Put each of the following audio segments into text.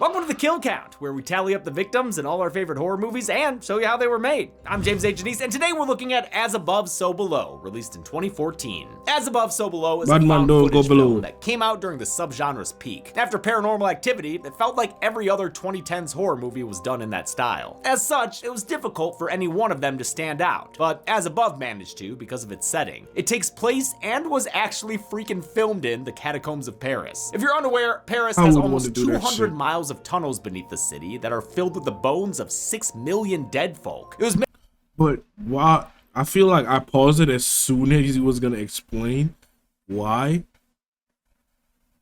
Welcome to the Kill Count, where we tally up the victims in all our favorite horror movies and show you how they were made. I'm James A. Janice, and today we're looking at As Above, So Below, released in 2014. As Above, So Below is a found footage film that came out during the subgenre's peak. After Paranormal Activity, it felt like every other 2010s horror movie was done in that style. As such, it was difficult for any one of them to stand out, but As Above managed to because of its setting. It takes place and was actually freaking filmed in the catacombs of Paris. If you're unaware, Paris has almost 200 miles of tunnels beneath the city that are filled with the bones of 6 million dead folk. It was But why? I feel like I paused it as soon as he was gonna explain why.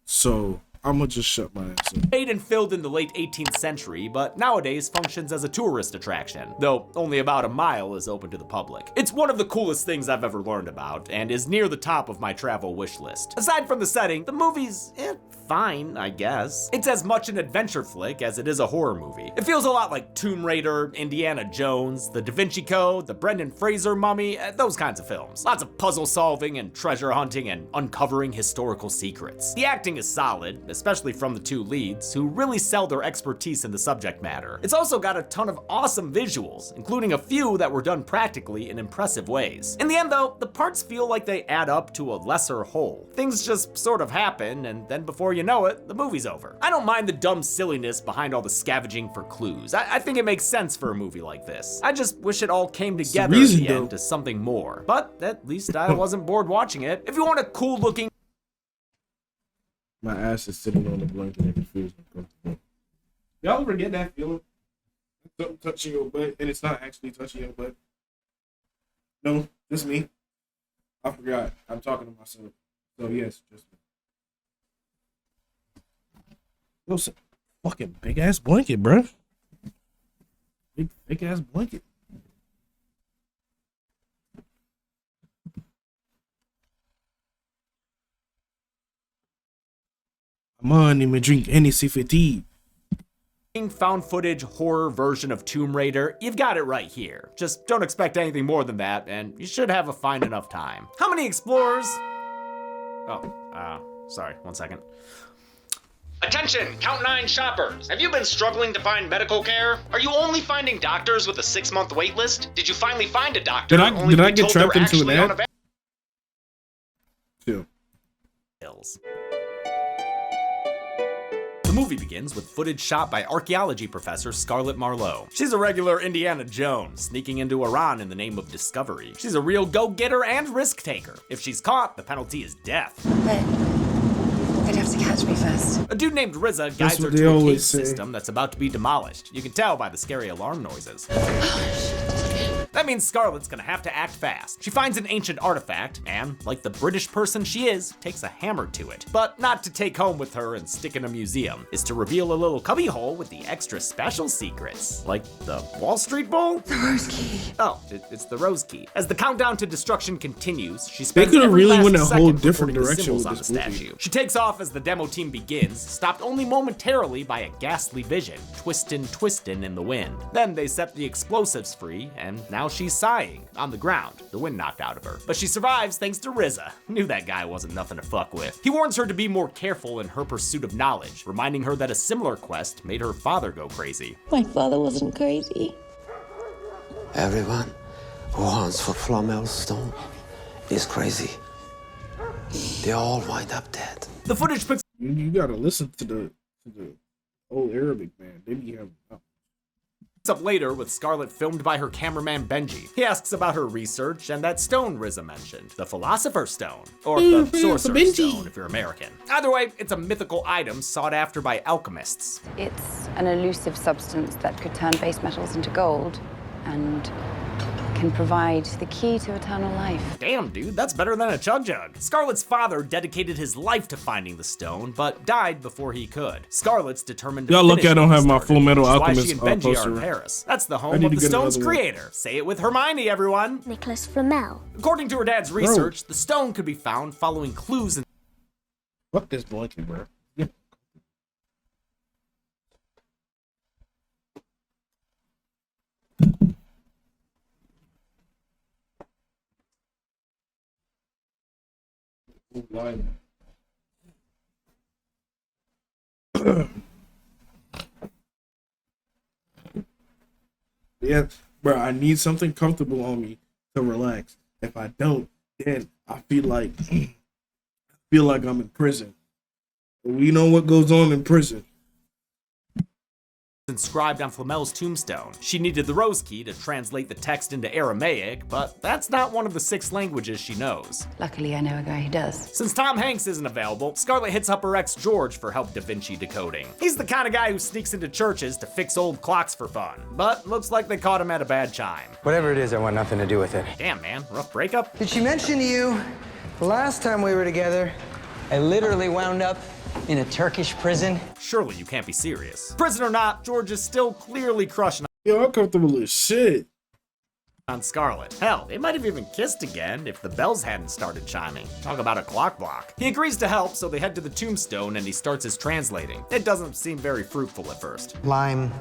So I'm gonna just shut my ass up. Made and filled in the late 18th century, but nowadays functions as a tourist attraction, though only about a mile is open to the public. It's one of the coolest things I've ever learned about, and is near the top of my travel wish list. Aside from the setting, the movie's fine, I guess. It's as much an adventure flick as it is a horror movie. It feels a lot like Tomb Raider, Indiana Jones, The Da Vinci Code, the Brendan Fraser Mummy, those kinds of films. Lots of puzzle solving and treasure hunting and uncovering historical secrets. The acting is solid, especially from the two leads, who really sell their expertise in the subject matter. It's also got a ton of awesome visuals, including a few that were done practically in impressive ways. In the end though, the parts feel like they add up to a lesser whole. Things just sort of happen, and then before you know it, the movie's over. I don't mind the dumb silliness behind all the scavenging for clues. I think it makes sense for a movie like this. I just wish it all came together at the end to something more. But at least I wasn't bored watching it. If you want a cool looking... My ass is sitting on the blanket and it feels uncomfortable. Y'all ever get that feeling? Something touching your butt and it's not actually touching your butt? No, just me. I forgot. I'm talking to myself. So yes, just me. Yo, fucking big ass blanket, bro. Big ass blanket. I'm on him and drink any fatigue. Found footage horror version of Tomb Raider, you've got it right here. Just don't expect anything more than that, and you should have a fine enough time. How many explorers? Sorry, 1 second. Attention, Count 9 shoppers. Have you been struggling to find medical care? Are you only finding doctors with a 6-month wait list? Did you finally find a doctor? Did I get trapped into an ad? Yeah. The movie begins with footage shot by archaeology professor Scarlett Marlowe. She's a regular Indiana Jones, sneaking into Iran in the name of discovery. She's a real go-getter and risk-taker. If she's caught, the penalty is death. But they'd have to catch me first. A dude named Riza guides her to a cave system that's about to be demolished. You can tell by the scary alarm noises. That means Scarlett's gonna have to act fast. She finds an ancient artifact and, like the British person she is, takes a hammer to it. But not to take home with her and stick in a museum, is to reveal a little cubbyhole with the extra special secrets. Like the Wall Street Bowl? The Rose Key. Oh, it's the Rose Key. As the countdown to destruction continues, she spends They could have really went a whole second different recording the direction with symbols on this the movie. statue. She takes off as the demo team begins, stopped only momentarily by a ghastly vision, twistin' in the wind. Then they set the explosives free, and now she's sighing on the ground, the wind knocked out of her. But she survives thanks to Riza. Knew that guy wasn't nothing to fuck with. He warns her to be more careful in her pursuit of knowledge, reminding her that a similar quest made her father go crazy. My father wasn't crazy. Everyone who hunts for Flamel's stone is crazy. They all wind up dead. The footage picks You gotta listen to the old Arabic, man. They be having up later with Scarlett filmed by her cameraman Benji. He asks about her research and that stone Riza mentioned, the Philosopher's Stone, or the Sorcerer's Stone if you're American. Either way, it's a mythical item sought after by alchemists. It's an elusive substance that could turn base metals into gold and can provide the key to eternal life. Damn, dude, that's better than a chug jug. Scarlett's father dedicated his life to finding the stone, but died before he could. Scarlett's determined to Y'all lucky I don't have my Full Metal Alchemist Alchemist she and Benji are in poster. Paris. That's the home of the stone's creator. Say it with Hermione, everyone. Nicholas Flamel. According to her dad's research, the stone could be found following clues in Fuck this blanket, bro. Yeah. Yeah, bro, I need something comfortable on me to relax. If I don't, then I feel like I'm in prison. We know what goes on in prison. Inscribed on Flamel's tombstone. She needed the rose key to translate the text into Aramaic, but that's not one of the 6 languages she knows. Luckily, I know a guy who does. Since Tom Hanks isn't available, Scarlett hits up her ex George for help Da Vinci decoding. He's the kind of guy who sneaks into churches to fix old clocks for fun, but looks like they caught him at a bad chime. Whatever it is, I want nothing to do with it. Damn, man, rough breakup? Did she mention to you the last time we were together, I literally wound up in a Turkish prison? Surely you can't be serious. Prison or not, George is still clearly crushing Yo, I'm comfortable as shit. on Scarlett. Hell, they might have even kissed again if the bells hadn't started chiming. Talk about a clock block. He agrees to help, so they head to the tombstone and he starts his translating. It doesn't seem very fruitful at first, Lime.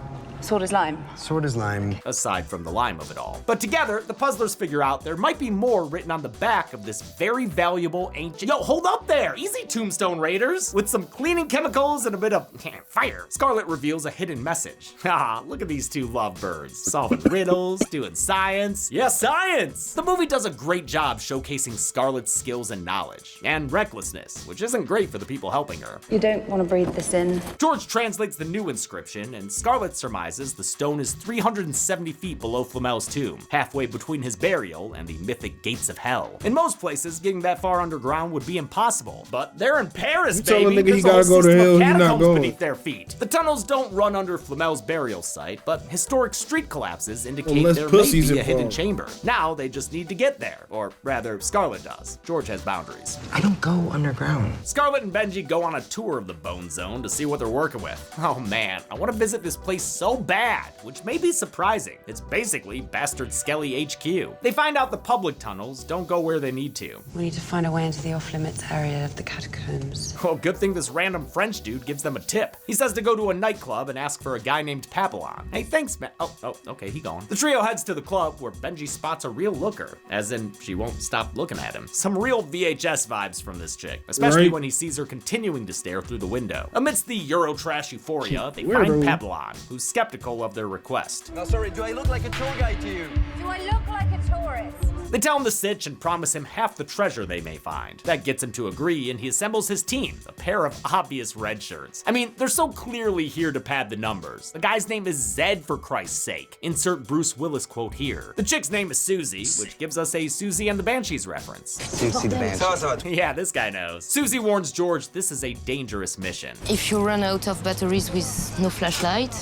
Sword is lime. Sword is lime. aside from the lime of it all. But together, the puzzlers figure out there might be more written on the back of this very valuable ancient— Yo, hold up there! Easy, Tombstone Raiders! With some cleaning chemicals and a bit of fire. Scarlett reveals a hidden message. Haha, look at these two lovebirds. Solving riddles, doing science. Yeah, science! The movie does a great job showcasing Scarlett's skills and knowledge. And recklessness, which isn't great for the people helping her. You don't want to breathe this in. George translates the new inscription, and Scarlett surmises the stone is 370 feet below Flamel's tomb, halfway between his burial and the mythic gates of hell. In most places, getting that far underground would be impossible, but they're in Paris, You tell a baby! nigga he There's a gotta whole go to system of hell, he not catacombs going. beneath their feet. The tunnels don't run under Flamel's burial site, but historic street collapses indicate Unless there may pussy's be a hidden involved. chamber. Now they just need to get there, or rather, Scarlett does. George has boundaries. I don't go underground. Scarlett and Benji go on a tour of the Bone Zone to see what they're working with. Oh man, I want to visit this place so bad, which may be surprising. It's basically Bastard Skelly HQ. They find out the public tunnels don't go where they need to. We need to find a way into the off-limits area of the catacombs. Well, good thing this random French dude gives them a tip. He says to go to a nightclub and ask for a guy named Papillon. Hey, thanks, man. Oh, okay, he gone. The trio heads to the club where Benji spots a real looker, as in she won't stop looking at him. Some real VHS vibes from this chick, especially Right. when he sees her continuing to stare through the window. Amidst the Eurotrash euphoria, they Weirdo. find Papillon, who's skeptical of their request. Now, sorry, do I look like a tour guide to you? Do I look like a tourist? They tell him the sitch and promise him half the treasure they may find. That gets him to agree, and he assembles his team, a pair of obvious red shirts. I mean, they're so clearly here to pad the numbers. The guy's name is Zed, for Christ's sake. Insert Bruce Willis quote here. The chick's name is Susie, which gives us a Susie and the Banshees reference. Susie the Banshee. Yeah, this guy knows. Susie warns George this is a dangerous mission. If you run out of batteries with no flashlight,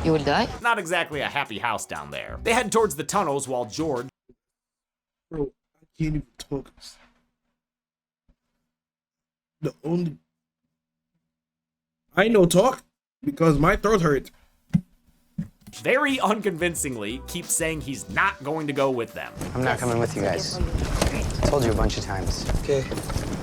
you will die. Not exactly a happy house down there. They head towards the tunnels while George— Bro, I can't even talk. The only I ain't no talk because my throat hurts. very unconvincingly keeps saying he's not going to go with them. I'm not coming with you guys. I told you a bunch of times. Okay.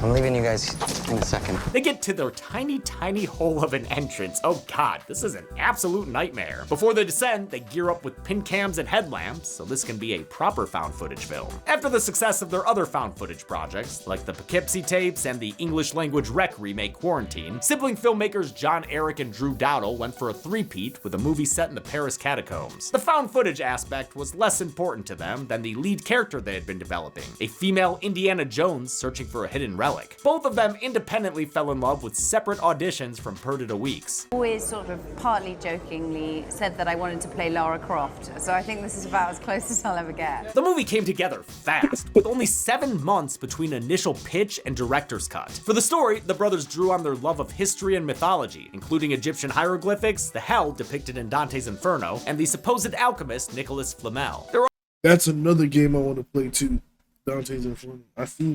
I'm leaving you guys in a second. They get to their tiny, tiny hole of an entrance. Oh god, this is an absolute nightmare. Before they descend, they gear up with pin cams and headlamps, so this can be a proper found footage film. After the success of their other found footage projects, like the Poughkeepsie tapes and the English language rec remake Quarantine, sibling filmmakers John Eric and Drew Dowdle went for a three-peat with a movie set in the Paris catacombs. The found footage aspect was less important to them than the lead character they had been developing, a female Indiana Jones searching for a hidden relic. Both of them independently fell in love with separate auditions from Perdita Weeks. Always sort of partly jokingly said that I wanted to play Lara Croft, so I think this is about as close as I'll ever get. The movie came together fast, with only 7 months between initial pitch and director's cut. For the story, the brothers drew on their love of history and mythology, including Egyptian hieroglyphics, the hell depicted in Dante's Inferno, and the supposed alchemist Nicholas Flamel. There That's another game I want to play too. Dante's Inferno.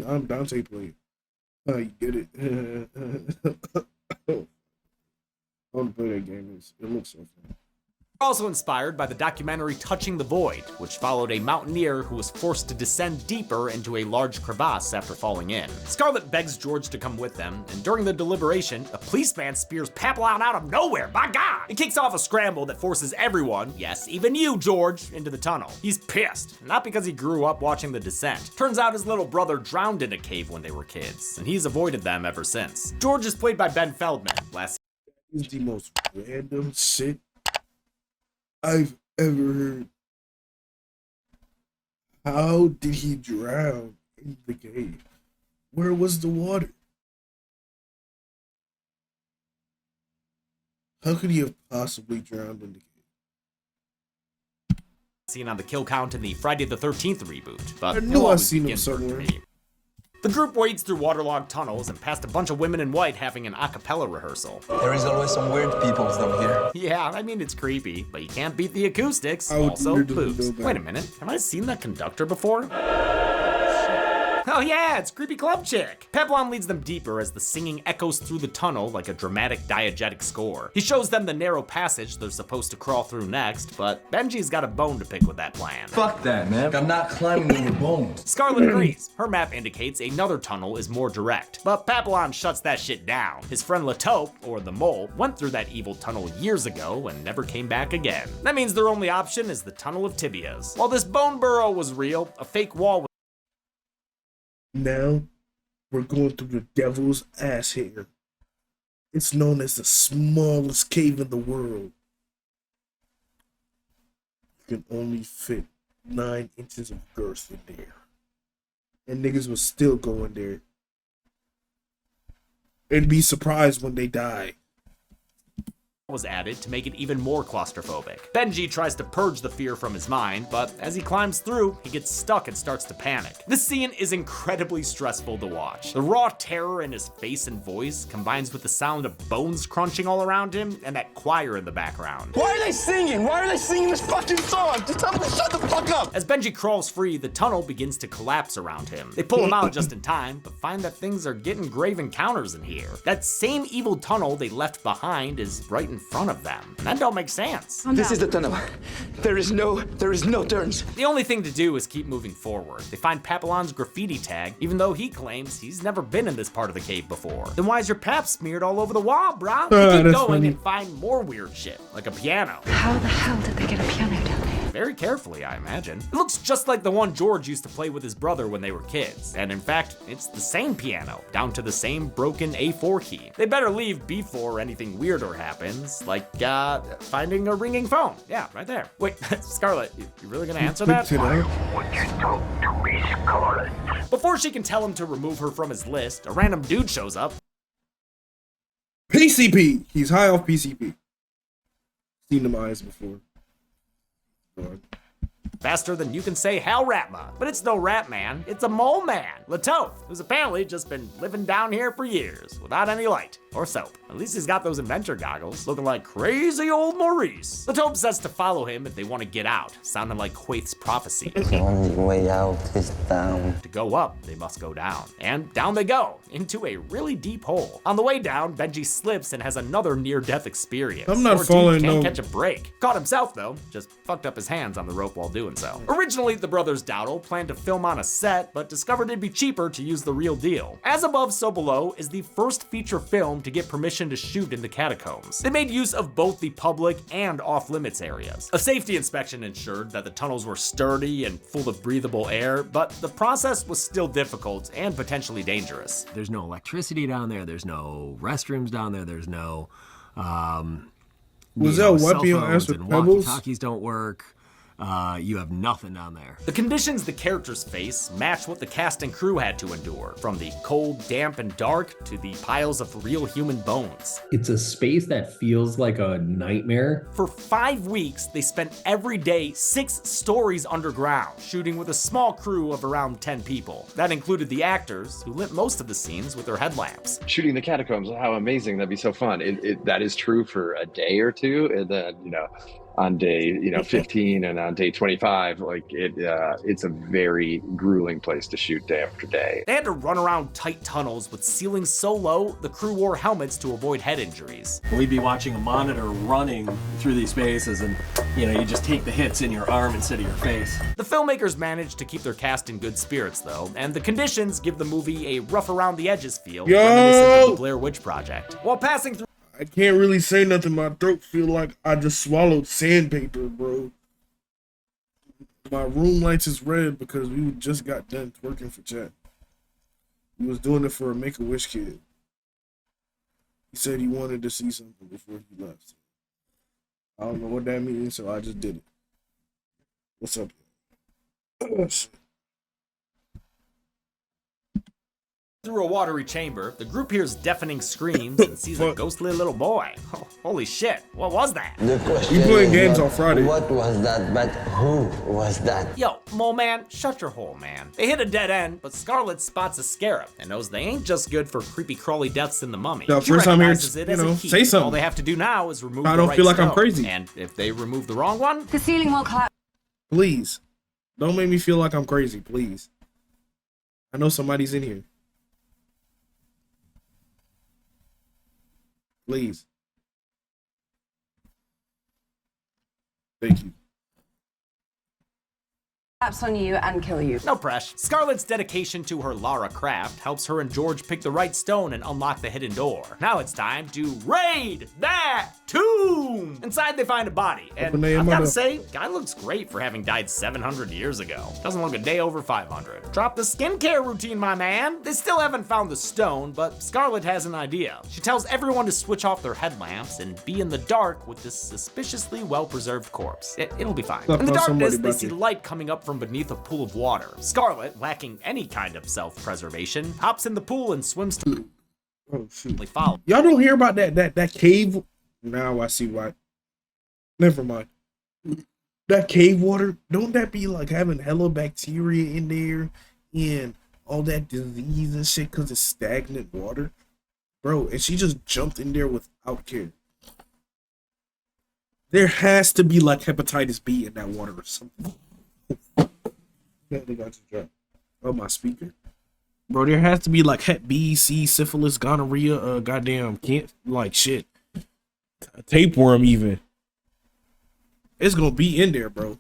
I'm Dante play. I get it. I want to play that game. It looks so fun. also inspired by the documentary Touching the Void, which followed a mountaineer who was forced to descend deeper into a large crevasse after falling in. Scarlett begs George to come with them, and during the deliberation, a policeman spears Papillon out of nowhere, by God! It kicks off a scramble that forces everyone, yes, even you, George, into the tunnel. He's pissed, not because he grew up watching the descent. Turns out his little brother drowned in a cave when they were kids, and he's avoided them ever since. George is played by Ben Feldman. It's the most random shit I've ever heard. How did he drown in the cave? Where was the water? How could he have possibly drowned in the cave? Seen on the kill count in the Friday the 13th reboot, but I know he'll I've always seen him begin for somewhere. me. The group wades through waterlogged tunnels and past a bunch of women in white having an a cappella rehearsal. There is always some weird people down here. Yeah, I mean, it's creepy, but you can't beat the acoustics. I would Also, weirdly boobs. know that. Wait a minute, have I seen that conductor before? Oh yeah, it's Creepy Club Chick. Peplon leads them deeper as the singing echoes through the tunnel like a dramatic diegetic score. He shows them the narrow passage they're supposed to crawl through next, but Benji's got a bone to pick with that plan. Fuck that, man. I'm not climbing over bones. Scarlet agrees. Her map indicates another tunnel is more direct, but Papillon shuts that shit down. His friend Lataupe, or the Mole, went through that evil tunnel years ago and never came back again. That means their only option is the Tunnel of Tibias. While this bone burrow was real, a fake wall was Now, we're going through the devil's ass here. It's known as the smallest cave in the world. You can only fit 9 inches of girth in there. And niggas will still go in there. And be surprised when they die. added to make it even more claustrophobic. Benji tries to purge the fear from his mind, but as he climbs through, he gets stuck and starts to panic. This scene is incredibly stressful to watch. The raw terror in his face and voice combines with the sound of bones crunching all around him and that choir in the background. Why are they singing? Why are they singing this fucking song? Just tell them to shut the fuck up! As Benji crawls free, the tunnel begins to collapse around him. They pull him out just in time, but find that things are getting grave encounters in here. That same evil tunnel they left behind is right in front of them. And that don't make sense. This is the tunnel. There is no turns. The only thing to do is keep moving forward. They find Papillon's graffiti tag, even though he claims he's never been in this part of the cave before. Then why is your pap smeared all over the wall, brah? They keep that's going funny. and find more weird shit, like a piano. How the hell did they get a piano down there? Very carefully, I imagine. It looks just like the one George used to play with his brother when they were kids. And in fact, it's the same piano, down to the same broken A4 key. They better leave before anything weirder happens, like finding a ringing phone. Yeah, right there. Wait, Scarlet, you really gonna answer that? Would you talk to me, Scarlet? Before she can tell him to remove her from his list, a random dude shows up. PCP. He's high off PCP. Seen them eyes before. God. Faster than you can say Hell Ratma. But it's no rat man, it's a mole man, Lataupe, who's apparently just been living down here for years without any light or soap. At least he's got those adventure goggles, looking like crazy old Maurice. Lataupe says to follow him if they want to get out, sounding like Quaith's prophecy. The only way out is down. To go up, they must go down. And down they go, into a really deep hole. On the way down, Benji slips and has another near-death experience. I'm not Poor dude following can't no- catch a break. Caught himself though, just fucked up his hands on the rope while doing so. Originally, the brothers Dowdle planned to film on a set, but discovered it'd be cheaper to use the real deal. As Above, So Below is the first feature film to get permission to shoot in the catacombs. They made use of both the public and off-limits areas. A safety inspection ensured that the tunnels were sturdy and full of breathable air, but the process was still difficult and potentially dangerous. There's no electricity down there. There's no restrooms down there. There's no, Was cell that weapon on phones ass with and pebbles? walkie-talkies don't work. You have nothing down there. The conditions the characters face match what the cast and crew had to endure, from the cold, damp, and dark to the piles of real human bones. It's a space that feels like a nightmare. For 5 weeks, they spent every day 6 stories underground, shooting with a small crew of around 10 people. That included the actors, who lit most of the scenes with their headlamps. Shooting the catacombs, how amazing, that'd be so fun. That is true for a day or two, and then, on day 15 and on day 25, it's a very grueling place to shoot day after day. They had to run around tight tunnels with ceilings so low, the crew wore helmets to avoid head injuries. We'd be watching a monitor running through these spaces, and you just take the hits in your arm instead of your face. The filmmakers managed to keep their cast in good spirits though, and the conditions give the movie a rough around the edges feel, reminiscent of the Blair Witch Project. While passing through I can't really say nothing. My throat feel like I just swallowed sandpaper, bro. My room lights is red because we just got done twerking for chat. He was doing it for a Make-A-Wish kid. He said he wanted to see something before he left. I don't know what that means, so I just did it. What's up? Through a watery chamber, the group hears deafening screams and sees a ghostly little boy. Oh, holy shit, what was that? The question You playing is games not on Friday. What was that, but who was that? Yo, mole man, shut your hole, man. They hit a dead end, but Scarlet spots a scarab and knows they ain't just good for creepy crawly deaths in the mummy. The She first time here, recognizes it as a key. say something. All they have to do now is remove I the don't right feel like I'm stone. crazy. And if they remove the wrong one, The ceiling will collapse. Please. Don't make me feel like I'm crazy, please. I know somebody's in here. Please. Thank you. Collapse on you and kill you. no press. Scarlet's dedication to her Lara craft helps her and George pick the right stone and unlock the hidden door. Now it's time to raid that tomb! Inside they find a body, and I've gotta say, guy looks great for having died 700 years ago. Doesn't look a day over 500. Drop the skincare routine, my man! They still haven't found the stone, but Scarlet has an idea. She tells everyone to switch off their headlamps and be in the dark with this suspiciously well-preserved corpse. It'll be fine. In the darkness, they see light coming up from beneath a pool of water. Scarlet, lacking any kind of self-preservation, hops in the pool and swims to follow. Y'all don't hear about that cave? Now I see why. Never mind. That cave water, don't that be like having hella bacteria in there and all that disease and shit because it's stagnant water? Bro, and she just jumped in there without care. There has to be like hepatitis B in that water or something. Oh, my speaker. Bro, there has to be like Hep B, C, syphilis, gonorrhea, goddamn, can't, like shit. Tapeworm even. It's gonna be in there, bro.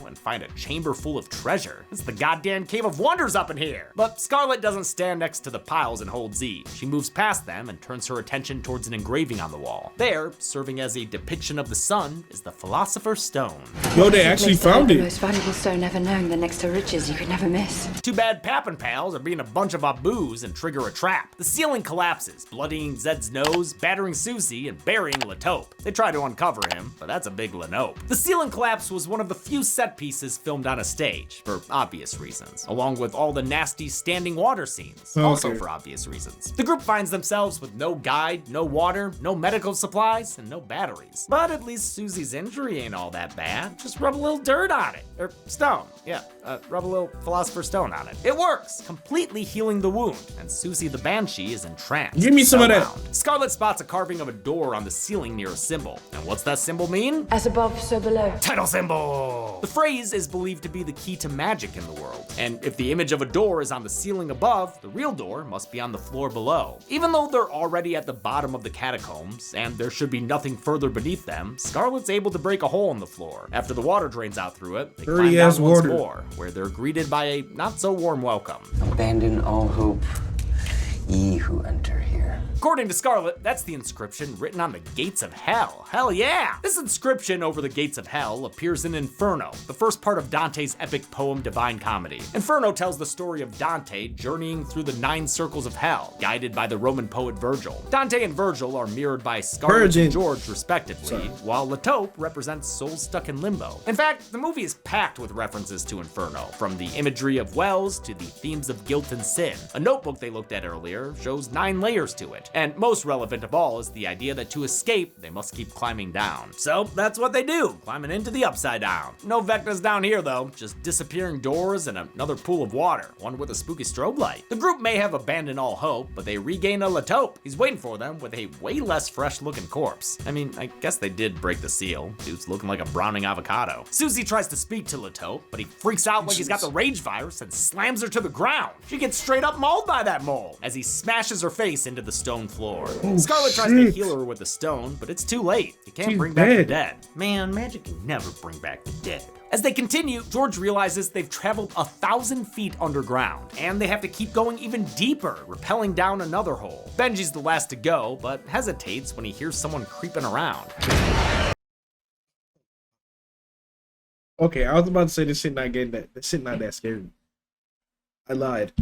And find a chamber full of treasure. It's the goddamn Cave of Wonders up in here. But Scarlet doesn't stand next to the piles and hold Z. She moves past them and turns her attention towards an engraving on the wall. There, serving as a depiction of the sun, is the Philosopher's Stone. Yo, they actually found it. The most valuable stone ever known, the next to riches you could never miss. Too bad Pap and Pals are being a bunch of aboos and trigger a trap. The ceiling collapses, bloodying Zed's nose, battering Susie, and burying Latope. They try to uncover him, but that's a big Lanope. The ceiling collapse was one of the few set pieces filmed on a stage, for obvious reasons, along with all the nasty standing water scenes, also for obvious reasons. The group finds themselves with no guide, no water, no medical supplies, and no batteries. But at least Susie's injury ain't all that bad. Just rub a little dirt on it, or stone, yeah, rub a little Philosopher's Stone on it. It works, completely healing the wound, and Susie the Banshee is entranced. Give me some of that. Scarlet spots a carving of a door on the ceiling near a symbol. And what's that symbol mean? As above, so below. Title symbol! The phrase is believed to be the key to magic in the world. And if the image of a door is on the ceiling above, the real door must be on the floor below. Even though they're already at the bottom of the catacombs, and there should be nothing further beneath them, Scarlet's able to break a hole in the floor. After the water drains out through it, they climb down once more, where they're greeted by a not-so-warm welcome. Abandon all hope, ye who enter here. According to Scarlet, that's the inscription written on the gates of hell. Hell yeah! This inscription over the gates of hell appears in Inferno, the first part of Dante's epic poem Divine Comedy. Inferno tells the story of Dante journeying through the 9 circles of hell, guided by the Roman poet Virgil. Dante and Virgil are mirrored by Scarlet and George, respectively, while Latope represents souls stuck in limbo. In fact, the movie is packed with references to Inferno, from the imagery of wells to the themes of guilt and sin. A notebook they looked at earlier shows 9 layers to it. And most relevant of all is the idea that to escape, they must keep climbing down. So that's what they do, climbing into the upside down. No Vecnas down here though, just disappearing doors and another pool of water, one with a spooky strobe light. The group may have abandoned all hope, but they regain a Latope. He's waiting for them with a way less fresh looking corpse. I mean, I guess they did break the seal. Dude's looking like a browning avocado. Susie tries to speak to Latope, but he freaks out like he's got the rage virus and slams her to the ground. She gets straight up mauled by that mole as he smashes her face into the stone floor. Scarlet tries to heal her with the stone, but it's too late. You can't bring back the dead. Man, magic can never bring back the dead. As they continue, George realizes they've traveled 1,000 feet underground, and they have to keep going even deeper, rappelling down another hole. Benji's the last to go, but hesitates when he hears someone creeping around. Okay, I was about to say this shit not that scary. I lied.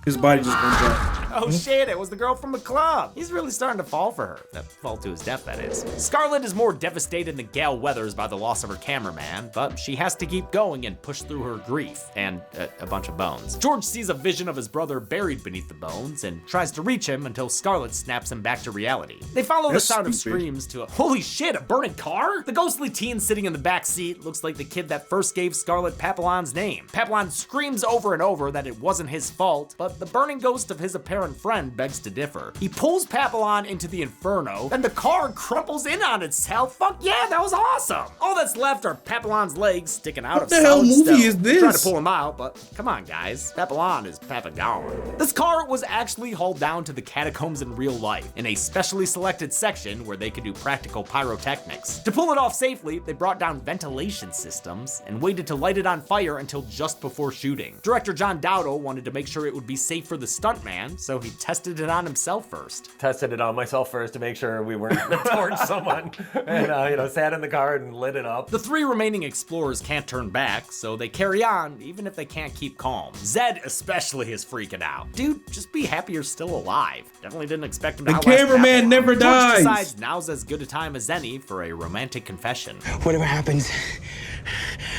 His body just went down. Oh shit, it was the girl from the club. He's really starting to fall for her. Fall to his death, that is. Scarlett is more devastated than Gail Weathers by the loss of her cameraman, but she has to keep going and push through her grief and a bunch of bones. George sees a vision of his brother buried beneath the bones and tries to reach him until Scarlett snaps him back to reality. They follow the sound of screams to a holy shit, a burning car? The ghostly teen sitting in the back seat looks like the kid that first gave Scarlett Papillon's name. Papillon screams over and over that it wasn't his fault, but the burning ghost of his apparent friend begs to differ. He pulls Papillon into the inferno, and the car crumples in on itself. Fuck yeah, that was awesome. All that's left are Papillon's legs sticking out of solid stone. What the hell movie is this? Try to pull him out, but come on guys, Papillon is Papagon. This car was actually hauled down to the catacombs in real life, in a specially selected section where they could do practical pyrotechnics. To pull it off safely, they brought down ventilation systems and waited to light it on fire until just before shooting. Director John Dowdle wanted to make sure it would be safe for the stuntman, so he tested it on himself first. Tested it on myself first to make sure we weren't gonna torch someone, and sat in the car and lit it up. The three remaining explorers can't turn back, so they carry on even if they can't keep calm. Zed especially is freaking out. Dude, just be happy you're still alive. Definitely didn't expect him to outlast cameraman Papillon. never George dies. decides now's as good a time as any for a romantic confession. Whatever happens,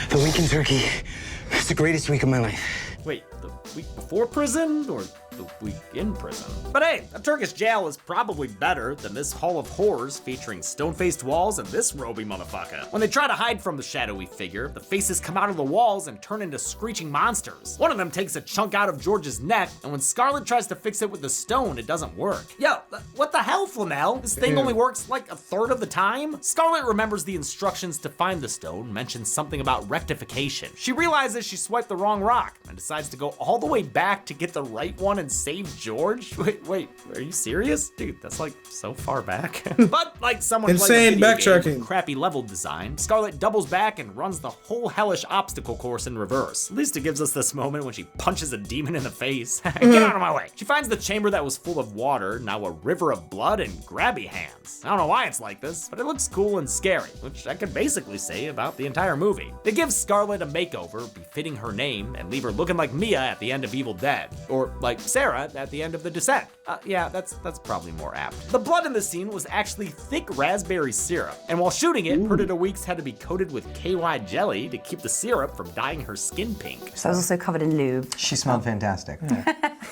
the week in Turkey, it's the greatest week of my life. Wait, the week before prison or the week in prison? But hey, a Turkish jail is probably better than this hall of horrors featuring stone-faced walls and this roby motherfucker. When they try to hide from the shadowy figure, the faces come out of the walls and turn into screeching monsters. One of them takes a chunk out of George's neck, and when Scarlett tries to fix it with the stone, it doesn't work. Yo, what the hell, Flamel? This thing only works like a third of the time? Scarlett remembers the instructions to find the stone mentions something about rectification. She realizes she swiped the wrong rock and decides to go all the way back to get the right one and save George? Wait, are you serious? Dude, that's like so far back. But like someone insane playing a video backtracking. game with crappy level design, Scarlett doubles back and runs the whole hellish obstacle course in reverse. At least it gives us this moment when she punches a demon in the face. Get out of my way. She finds the chamber that was full of water, now a river of blood and grabby hands. I don't know why it's like this, but it looks cool and scary, which I could basically say about the entire movie. They give Scarlett a makeover befitting her name and leave her looking like Mia at the end of Evil Dead, or like Sarah at the end of The Descent. Yeah, that's probably more apt. The blood in the scene was actually thick raspberry syrup, and while shooting it, Perdita Weeks had to be coated with KY jelly to keep the syrup from dyeing her skin pink. So I was also covered in lube. She smelled fantastic.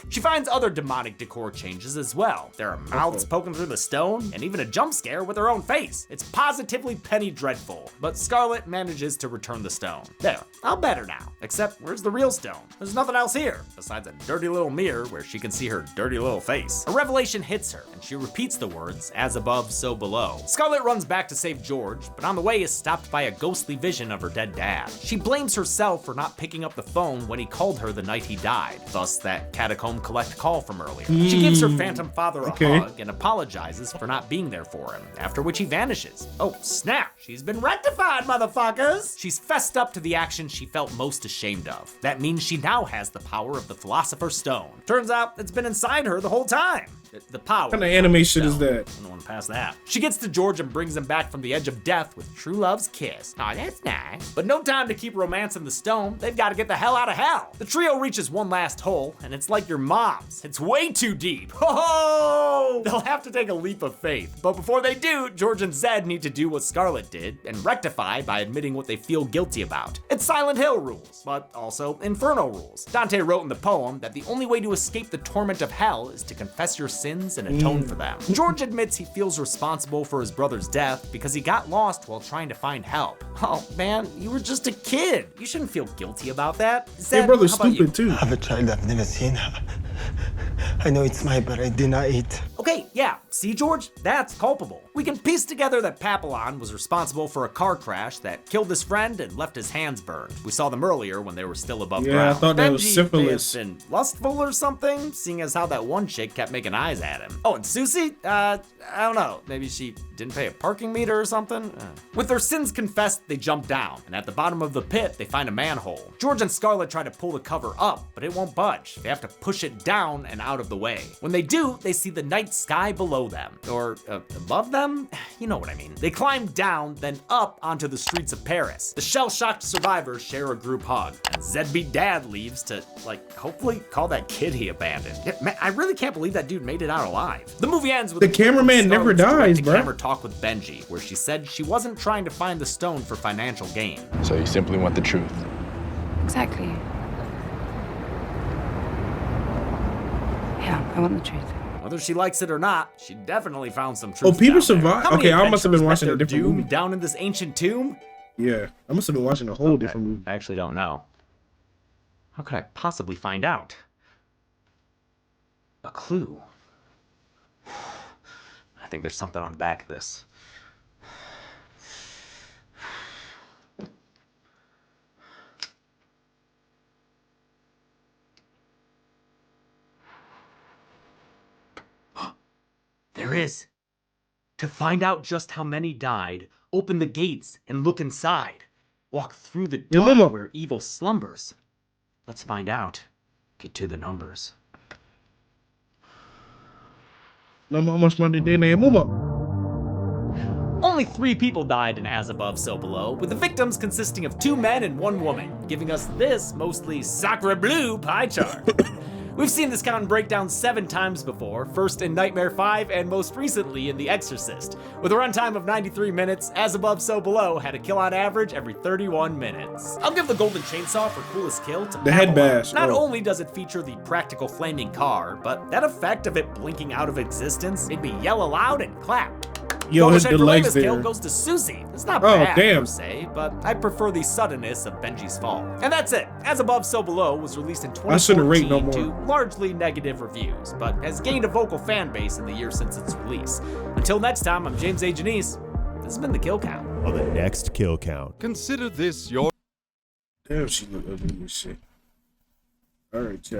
She finds other demonic decor changes as well. There are mouths poking through the stone, and even a jump scare with her own face. It's positively penny dreadful, but Scarlett manages to return the stone. There, I'll bet her now. Except, where's the real stone? There's nothing else here, besides a dirty little mirror where she can see her dirty little face. A revelation hits her, and she repeats the words, as above, so below. Scarlett runs back to save George, but on the way is stopped by a ghostly vision of her dead dad. She blames herself for not picking up the phone when he called her the night he died, thus that catacomb collect call from earlier. She gives her phantom father a hug and apologizes for not being there for him, after which he vanishes. Oh, snap! She's been rectified, motherfuckers! She's fessed up to the action she felt most ashamed of. That means she now has the power of the Philosopher's Stone. Turns out it's been inside her the whole time. The power. What kind of animation is that? I don't want to pass that. She gets to George and brings him back from the edge of death with true love's kiss. Aw, that's nice. But no time to keep romancing the stone. They've got to get the hell out of hell. The trio reaches one last hole, and it's like your mom's. It's way too deep. Oh! They'll have to take a leap of faith. But before they do, George and Zed need to do what Scarlett did and rectify by admitting what they feel guilty about. It's Silent Hill rules, but also Inferno rules. Dante wrote in the poem that the only way to escape the torment of hell is to confess your sins and atone for them. George admits he feels responsible for his brother's death because he got lost while trying to find help. Oh man, you were just a kid. You shouldn't feel guilty about that. Your brother's stupid too. I have a child I've never seen. I know it's mine, but I deny it. Okay, yeah, see George? That's culpable. We can piece together that Papillon was responsible for a car crash that killed his friend and left his hands burned. We saw them earlier when they were still above ground. I thought that was Benji syphilis. may have been lustful or something, seeing as how that one chick kept making eyes at him. Oh, and Susie? I don't know. Maybe she didn't pay a parking meter or something? With their sins confessed, they jump down, and at the bottom of the pit, they find a manhole. George and Scarlett try to pull the cover up, but it won't budge. They have to push it down and out of the way. When they do, they see the night sky below them, or above them? You know what I mean. They climb down, then up onto the streets of Paris. The shell-shocked survivors share a group hug, and Zedbeat Dad leaves to, like, hopefully call that kid he abandoned. Yeah, man, I really can't believe that dude made it out alive. The movie ends with the cameraman never dies, bro. Camera talk with Benji, where she said she wasn't trying to find the stone for financial gain. So you simply want the truth. Exactly. Yeah, I want the truth. Whether she likes it or not, she definitely found some truth. Oh, people down there. survive. How many Okay, I must have been adventurers watching met a their different doom movie. down in this ancient tomb. Yeah, I must have been watching a whole different movie. I actually don't know. How could I possibly find out? A clue. I think there's something on the back of this. There is. To find out just how many died, open the gates and look inside. Walk through the dark where evil slumbers. Let's find out. Get to the numbers. No, how much money did they move up? Only 3 people died in As Above, So Below, with the victims consisting of 2 men and 1 woman, giving us this mostly sacre bleu pie chart. We've seen this count and breakdown 7 times before, first in Nightmare 5 and most recently in The Exorcist. With a runtime of 93 minutes, As Above, So Below had a kill on average every 31 minutes. I'll give the Golden Chainsaw for coolest kill to The head Pamela. bash. Not only does it feature the practical flaming car, but that effect of it blinking out of existence made me yell aloud and clap. Yo, his Double the check legs for kill there. goes to Susie. It's not Oh, bad damn. per se, but I prefer the suddenness of Benji's fall. And that's it. As Above, So Below was released in I shouldn't rate no 2014 more. to largely negative reviews, but has gained a vocal fan base in the year since its release. Until next time, I'm James A. Janice. This has been The Kill Count. On the next kill count. Consider this your... Damn, she look ugly as shit. All right, chat.